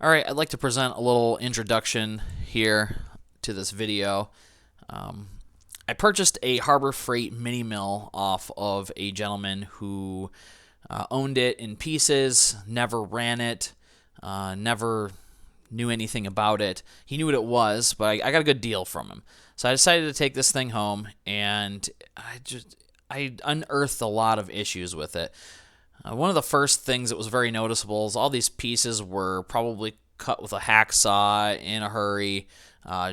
All right, I'd like to present a little introduction here to this video. I purchased a Harbor Freight mini mill off of a gentleman who owned it in pieces, never ran it, never knew anything about it. He knew what it was, but I got a good deal from him. So I decided to take this thing home, and I unearthed a lot of issues with it. One of the first things that was very noticeable is all these pieces were probably cut with a hacksaw in a hurry,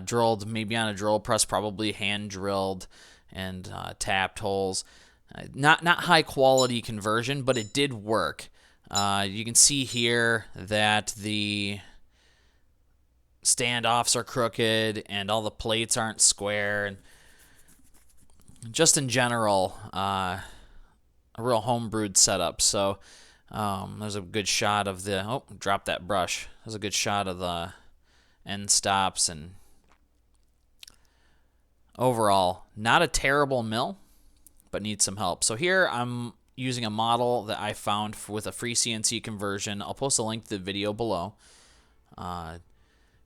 drilled maybe on a drill press, probably hand drilled and tapped holes. Not high quality conversion, but it did work. You can see here that the standoffs are crooked and all the plates aren't square, and just in general, a real homebrewed setup. So there's a good shot of the drop that brush. There's a good shot of the end stops, and overall not a terrible mill, but needs some help. So here I'm using a model that I found with a free CNC conversion. I'll post a link to the video below. And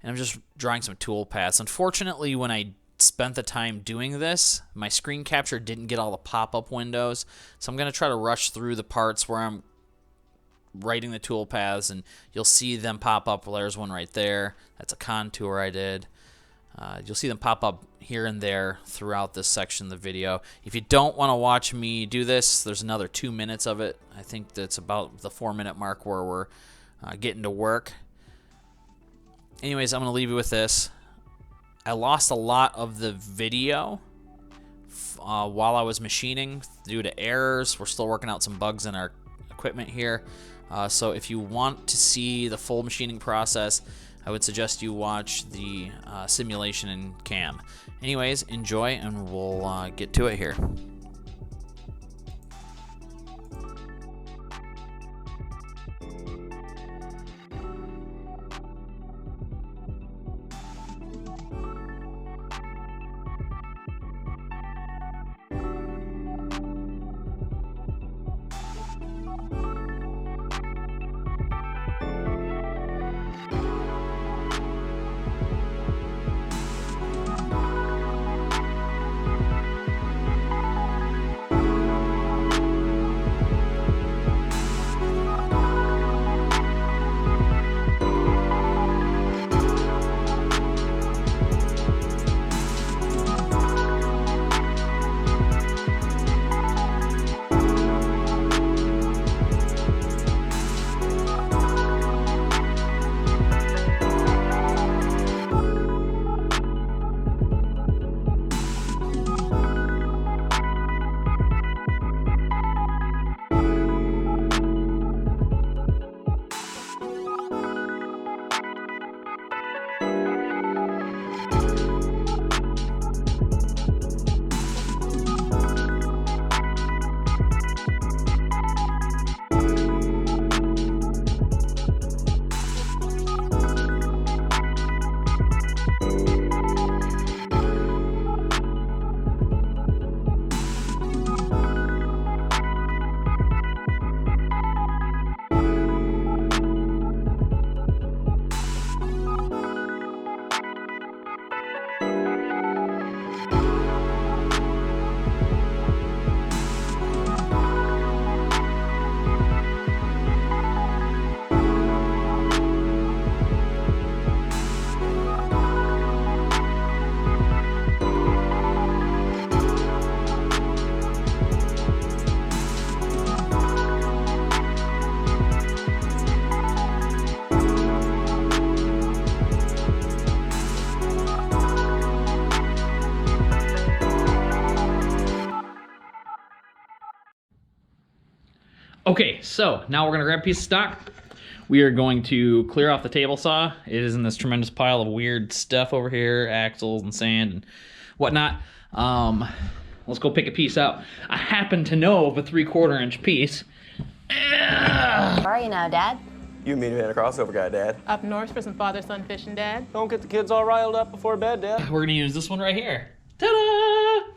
I'm just drawing some tool paths. Unfortunately, when I spent the time doing this, my screen capture didn't get all the pop-up windows, so I'm going to try to rush through the parts where I'm writing the tool paths, and you'll see them pop up. Well, there's one right there. That's a contour I did. You'll see them pop up here and there throughout this section of the video. If you don't want to watch me do this, there's another 2 minutes of it. I think that's about the 4-minute mark where we're getting to work. Anyways, I'm going to leave you with this. I lost a lot of the video while I was machining due to errors. We're still working out some bugs in our equipment here. So if you want to see the full machining process, I would suggest you watch the simulation in cam. Anyways, enjoy, and we'll get to it here. Okay, so now we're gonna grab a piece of stock. We are going to clear off the table saw. It is in this tremendous pile of weird stuff over here, axles and sand and whatnot. Let's go pick a piece out. I happen to know of a 3/4 inch piece. How are you now, Dad? You and me had a crossover guy, Dad. Up north for some father-son fishing, Dad. Don't get the kids all riled up before bed, Dad. We're gonna use this one right here. Ta-da!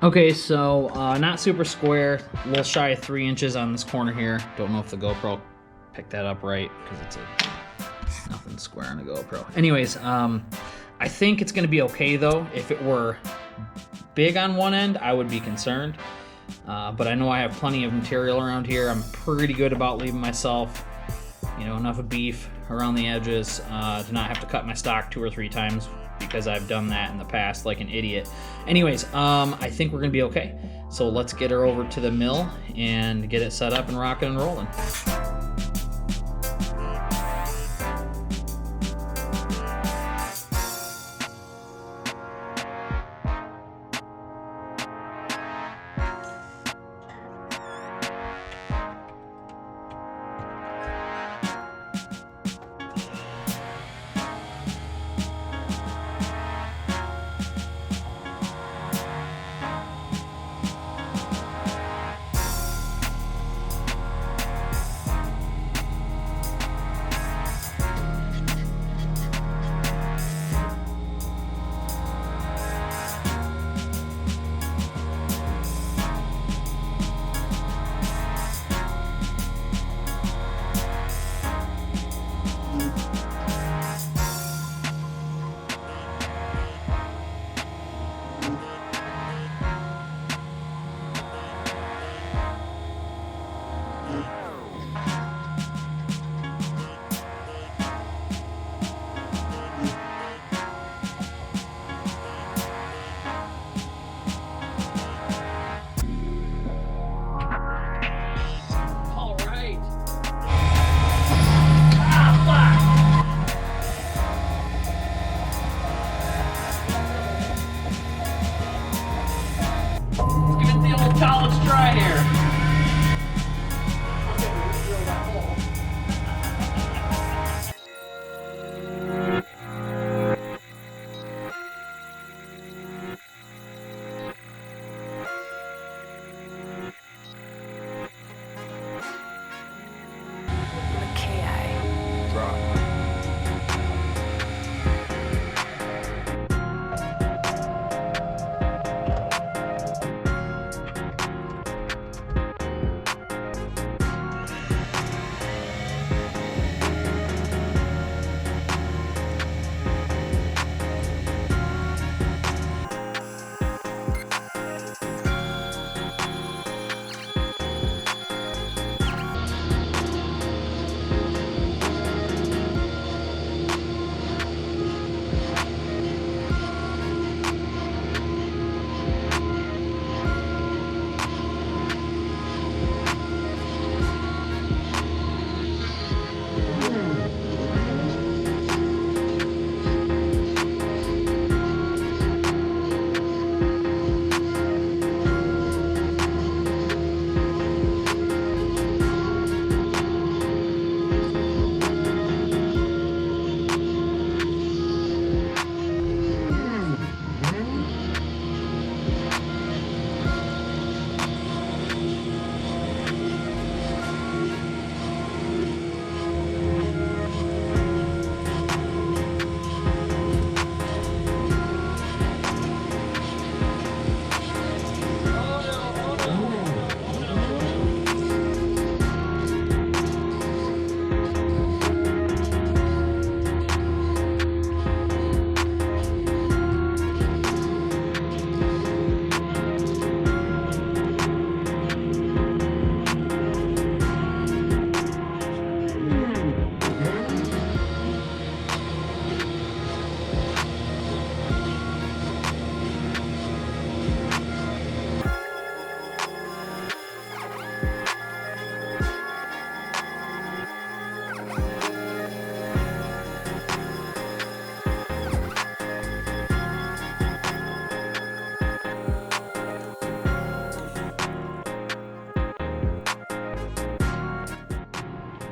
Okay, so not super square, a little shy of 3 inches on this corner here. Don't know if the GoPro picked that up right because it's nothing square on a GoPro. Anyways, I think it's gonna be okay though. If it were big on one end, I would be concerned. But I know I have plenty of material around here. I'm pretty good about leaving myself, you know, enough of beef around the edges to not have to cut my stock 2 or 3 times, because I've done that in the past like an idiot. Anyways, I think we're gonna be okay. So let's get her over to the mill and get it set up and rocking and rolling. College try here.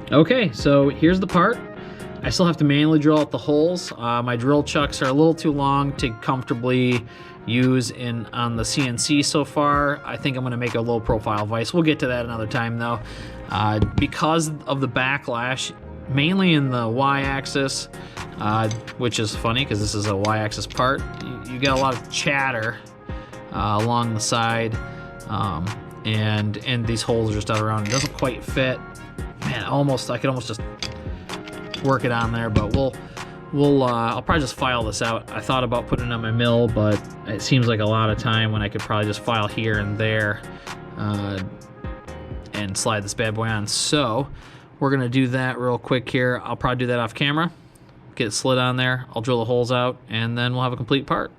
Okay, so here's the part. I still have to manually drill out the holes. My drill chucks are a little too long to comfortably use on the CNC so far. I think I'm gonna make a low profile vise. We'll get to that another time though. Because of the backlash, mainly in the Y-axis, which is funny because this is a Y-axis part, you got a lot of chatter along the side, and these holes are just out around. It doesn't quite fit. Man, I could almost just work it on there, but I'll probably just file this out. I thought about putting it on my mill, but it seems like a lot of time when I could probably just file here and there and slide this bad boy on. So we're gonna do that real quick here. I'll probably do that off camera, get it slid on there. I'll drill the holes out, and then we'll have a complete part.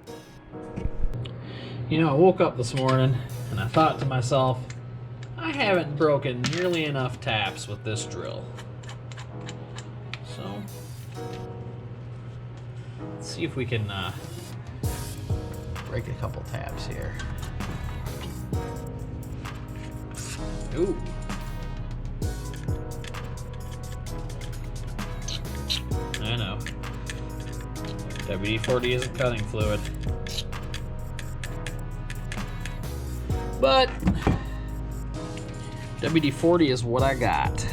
You know, I woke up this morning and I thought to myself, I haven't broken nearly enough taps with this drill. So let's see if we can break a couple taps here. Ooh. I know. WD-40 isn't cutting fluid. But WD-40 is what I got.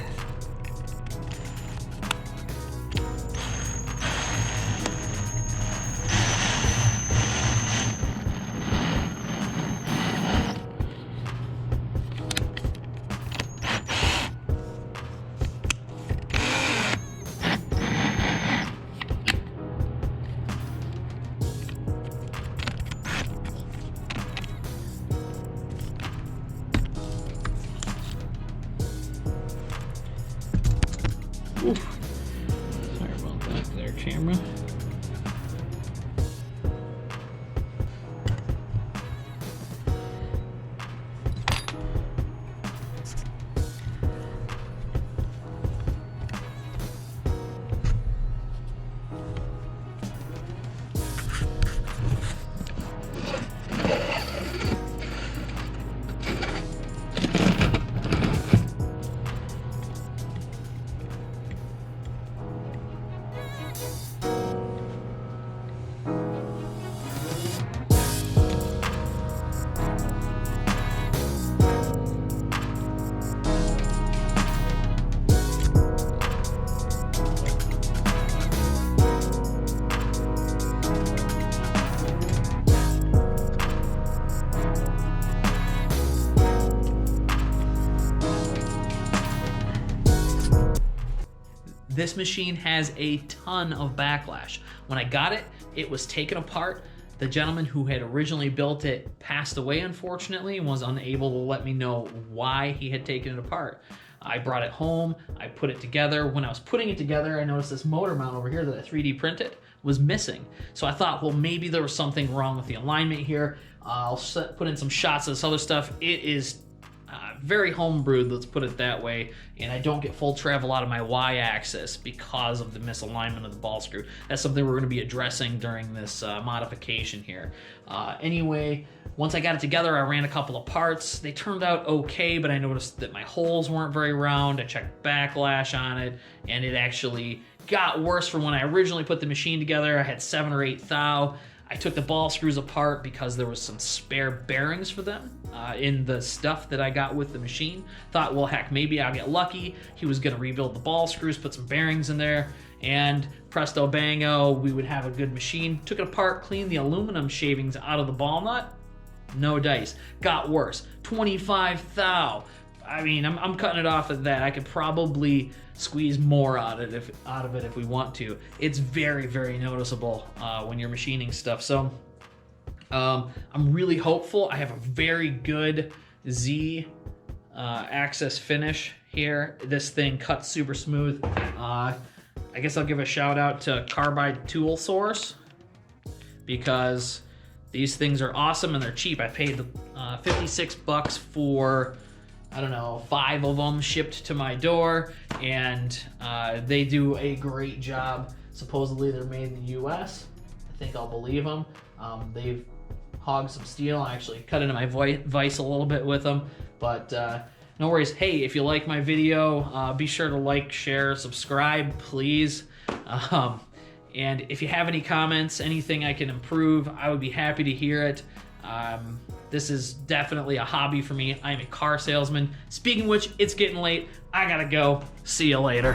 Oof. Sorry about that there, camera. This machine has a ton of backlash. When I got it, it was taken apart. The gentleman who had originally built it passed away, unfortunately, and was unable to let me know why he had taken it apart. I brought it home, I put it together. When I was putting it together, I noticed this motor mount over here that I 3D printed was missing. So I thought, well, maybe there was something wrong with the alignment here. I'll put in some shots of this other stuff. It is very homebrewed, let's put it that way, and I don't get full travel out of my Y-axis because of the misalignment of the ball screw. That's something we're going to be addressing during this modification here. Anyway, once I got it together, I ran a couple of parts. They turned out okay, but I noticed that my holes weren't very round. I checked backlash on it, and it actually got worse from when I originally put the machine together. I had 7 or 8 thou. I took the ball screws apart because there was some spare bearings for them in the stuff that I got with the machine. Thought, well, heck, maybe I'll get lucky. He was gonna rebuild the ball screws, put some bearings in there, and presto bango, we would have a good machine. Took it apart, cleaned the aluminum shavings out of the ball nut. No dice. Got worse. 25 thou. I mean, I'm cutting it off at that. I could probably squeeze more out of it if we want to. It's very, very noticeable when you're machining stuff. So I'm really hopeful. I have a very good Z axis finish here. This thing cuts super smooth. I guess I'll give a shout out to Carbide Tool Source because these things are awesome and they're cheap. I paid $56 for, I don't know, 5 of them shipped to my door, and they do a great job. Supposedly they're made in the US. I think I'll believe them. They've hogged some steel. I actually cut into my vise a little bit with them, but no worries. Hey, if you like my video, be sure to like, share, subscribe, please. And if you have any comments, anything I can improve, I would be happy to hear it. This is definitely a hobby for me. I am a car salesman. Speaking of which, it's getting late. I gotta go. See you later.